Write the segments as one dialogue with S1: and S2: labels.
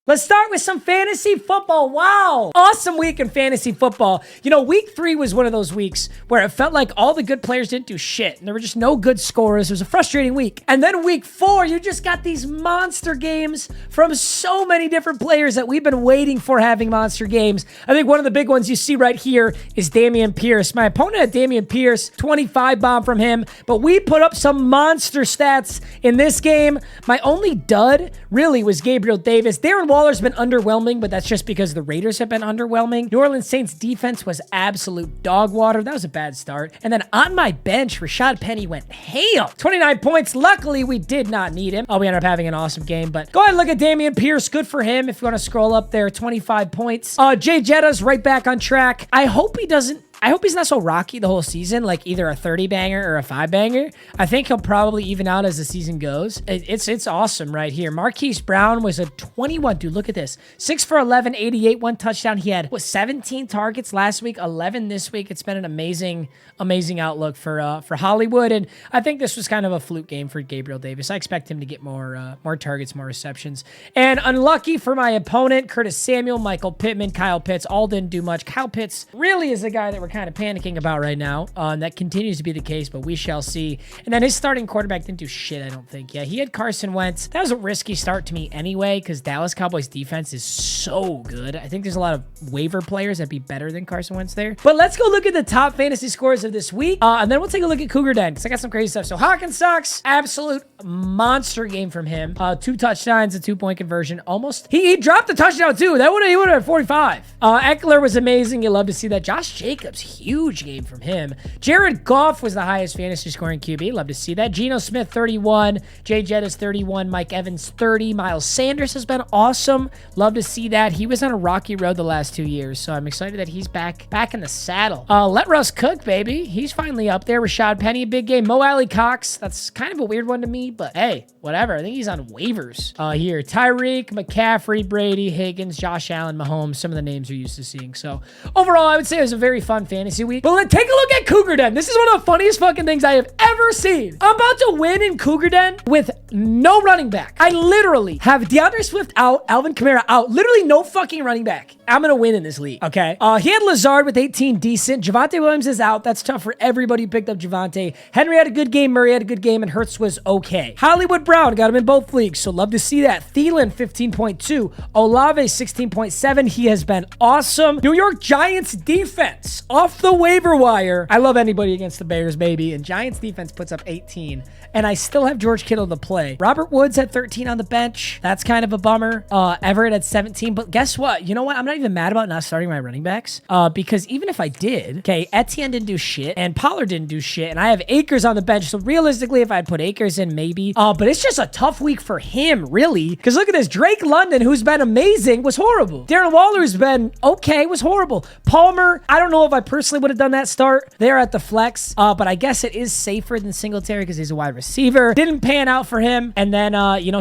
S1: Let's start with some fantasy football. Wow. Awesome week in fantasy football. You know, week 3 was one of those weeks where it felt like all the good players didn't do shit. And there were just no good scorers. It was a frustrating week. And then week 4, you just got these monster games from so many different players that we've been waiting for having monster games. I think one of the big ones you see right here is Dameon Pierce. My opponent had Dameon Pierce, 25 bomb from him. But we put up some monster stats in this game. My only dud really was Gabriel Davis. Darren Waller's been underwhelming, but that's just because the Raiders have been underwhelming. New Orleans Saints defense was absolute dog water. That was a bad start. And then on my bench, Rashad Penny went ham. 29 points. Luckily, we did not need him. We ended up having an awesome game, but go ahead and look at Dameon Pierce. Good for him. If you want to scroll up there, 25 points. Jay Jetta's right back on track. I hope he's not so rocky the whole season, like either a 30 banger or a 5 banger. I think he'll probably even out as the season goes. It's awesome right here. Marquise Brown was a 21. Dude, look at this. 6 for 11, 88, 1 touchdown. He had, 17 targets last week, 11 this week. It's been an amazing outlook for Hollywood. And I think this was kind of a fluke game for Gabriel Davis. I expect him to get more targets, more receptions. And unlucky for my opponent, Curtis Samuel, Michael Pittman, Kyle Pitts, all didn't do much. Kyle Pitts really is the guy that we're kind of panicking about right now. That continues to be the case, but we shall see. And then his starting quarterback didn't do shit, I don't think. Yeah, he had Carson Wentz. That was a risky start to me anyway, because Dallas Cowboys defense is so good. I think there's a lot of waiver players that'd be better than Carson Wentz there. But let's go look at the top fantasy scores of this week, and then we'll take a look at Cougar Den, because I got some crazy stuff. So Hawkins sucks. Absolute monster game from him. 2 touchdowns, a 2-point conversion. Almost. He dropped the touchdown too. He would have had 45. Eckler was amazing. You love to see that. Josh Jacobs, huge game from him. Jared Goff was the highest fantasy scoring QB. Love to see that. Geno Smith, 31. Jay Jetta's 31. Mike Evans, 30. Miles Sanders has been awesome. Love to see that. He was on a rocky road the last 2 years, so I'm excited that he's back in the saddle. Let Russ cook, baby. He's finally up there. Rashad Penny, big game. Mo Alley Cox, that's kind of a weird one to me, but hey, whatever. I think he's on waivers here. Tyreek, McCaffrey, Brady, Higgins, Josh Allen, Mahomes, some of the names you're used to seeing. So overall, I would say it was a very fun fantasy week. But let's take a look at Cougar Den. This is one of the funniest fucking things I have ever seen. I'm about to win in Cougar Den with no running back. I literally have DeAndre Swift out, Alvin Kamara out, literally no fucking running back. I'm gonna win in this league, okay? He had Lazard with 18, decent. Javonte Williams is out. That's tough for everybody who picked up Javonte. Henry had a good game, Murray had a good game, and Hurts was okay. Hollywood Brown got him in both leagues, so love to see that. Thielen, 15.2. Olave, 16.7. He has been awesome. New York Giants defense off the waiver wire. I love anybody against the Bears, baby, and Giants defense puts up 18. And I still have George Kittle to play. Robert Woods had 13 on the bench. That's kind of a bummer. Everett had 17, but guess what? You know what? I'm not even mad about not starting my running backs, because even if I did, okay, Etienne didn't do shit, and Pollard didn't do shit, and I have Akers on the bench, so realistically, if I'd put Akers in, maybe. But it's just a tough week for him, really, because look at this. Drake London, who's been amazing, was horrible. Darren Waller's been okay, was horrible. Palmer, I don't know if I personally would have done that start there at the flex, but I guess it is safer than Singletary because he's a wide receiver. Didn't pan out for him, and then,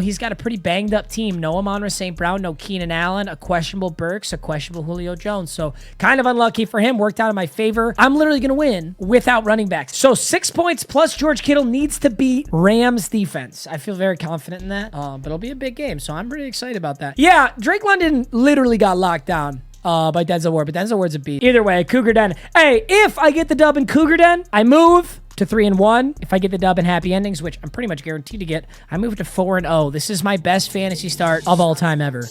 S1: he's got a pretty banged up team. No Amon-Ra St. Brown, no Keenan Allen, a questionable Burks, a questionable Julio Jones, so kind of unlucky for him. Worked out in my favor. I'm literally going to win without running backs. So 6 points plus George Kittle needs to beat Rams defense. I feel very confident in that, but it'll be a big game, so I'm pretty excited about that. Yeah, Drake London literally got locked down by Denzel Ward, but Denzel Ward's a beat. Either way, Cougar Den. Hey, if I get the dub in Cougar Den, I move to 3-1. If I get the dub in Happy Endings, which I'm pretty much guaranteed to get, I move to 4-0. This is my best fantasy start of all time ever.